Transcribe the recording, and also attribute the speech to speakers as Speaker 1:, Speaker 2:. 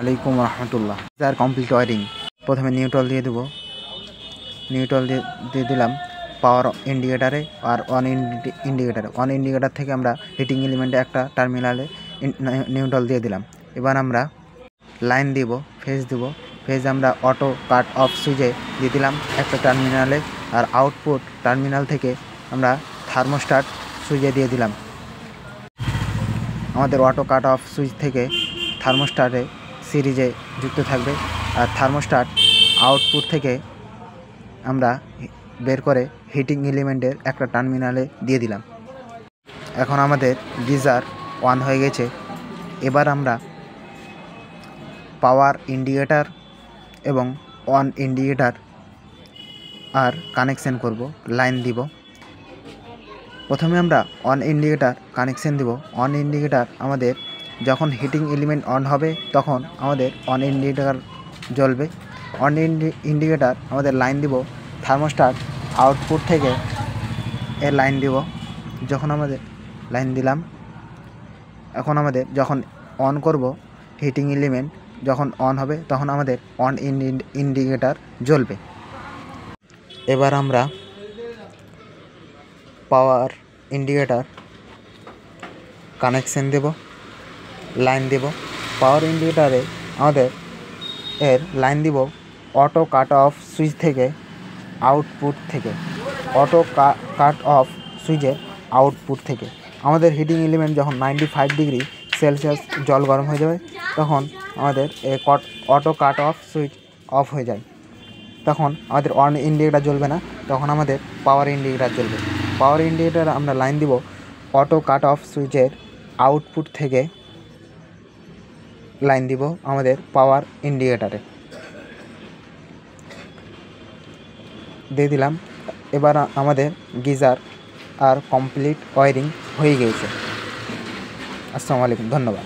Speaker 1: আলাইকুম রহমতুল্লাহ। যার complete wiring, প্রথমে নিউট্রাল দিয়ে দেবো। নিউট্রাল দিয়ে দিলাম পাওয়ার ইন্ডিকেটারে আর অন ইন্ডিকেটার থেকে আমরা হিটিং এলিমেন্টে একটা টার্মিনালে নিউট্রাল দিয়ে দিলাম। এবার আমরা লাইন দিব, ফেজ দিব। ফেজ আমরা অটো কাট অফ সুইচে দিয়ে দিলাম একটা টার্মিনালে, আর আউটপুট টার্মিনাল থেকে আমরা থার্মোস্ট্যাট সুইচে দিয়ে দিলাম। আমাদের অটো কাট অফ সুইচ থেকে থার্মোস্ট্যাটে সিরিজে যুক্ত থাকবে, আর থার্মোস্ট্যাট আউটপুট থেকে আমরা বের করে হিটিং এলিমেন্টের একটা টার্মিনালে দিয়ে দিলাম। এখন আমাদের গিজার অন হয়ে গেছে। এবার আমরা পাওয়ার ইন্ডিকেটার এবং অন ইন্ডিকেটার আর কানেকশন করব, লাইন দিব। প্রথমে আমরা অন ইন্ডিকেটার কানেকশন দিব। অন ইন্ডিকেটার আমাদের যখন হিটিং এলিমেন্ট অন হবে তখন আমাদের অন ইন্ডিকেটার জ্বলবে। অন ইন্ডিকেটার আমাদের লাইন দিব থার্মোস্ট্যাট আউটপুট থেকে এর লাইন দিব। যখন আমাদের লাইন দিলাম, এখন আমাদের যখন অন করব হিটিং এলিমেন্ট যখন অন হবে তখন আমাদের অন ইন্ডিকেটার জ্বলবে। এবার আমরা পাওয়ার ইন্ডিকেটার কানেকশন দেব, লাইন দেব। পাওয়ার ইন্ডিকেটারে আমাদের এর লাইন দিব অটো কাট অফ সুইচ থেকে আউটপুট থেকে। অটো কাট অফ সুইচের আউটপুট থেকে আমাদের হিটিং এলিমেন্ট যখন 95 ডিগ্রি সেলসিয়াস জল গরম হয়ে যাবে তখন আমাদের auto cut off switch off হয়ে যায়। তখন আমাদের অন ইন্ডিকেটার জ্বলবে না, তখন আমাদের পাওয়ার ইন্ডিকেটার জ্বলবে। পাওয়ার ইন্ডিকেটার আমরা লাইন দিব অটো কাট অফ সুইচের আউটপুট থেকে, লাইন দিব আমাদের পাওয়ার ইন্ডিকেটারে দিয়ে দিলাম। এবার আমাদের গিজার আর কমপ্লিট ওয়ারিং হয়ে গিয়েছে। আসসালামু আলাইকুম, ধন্যবাদ।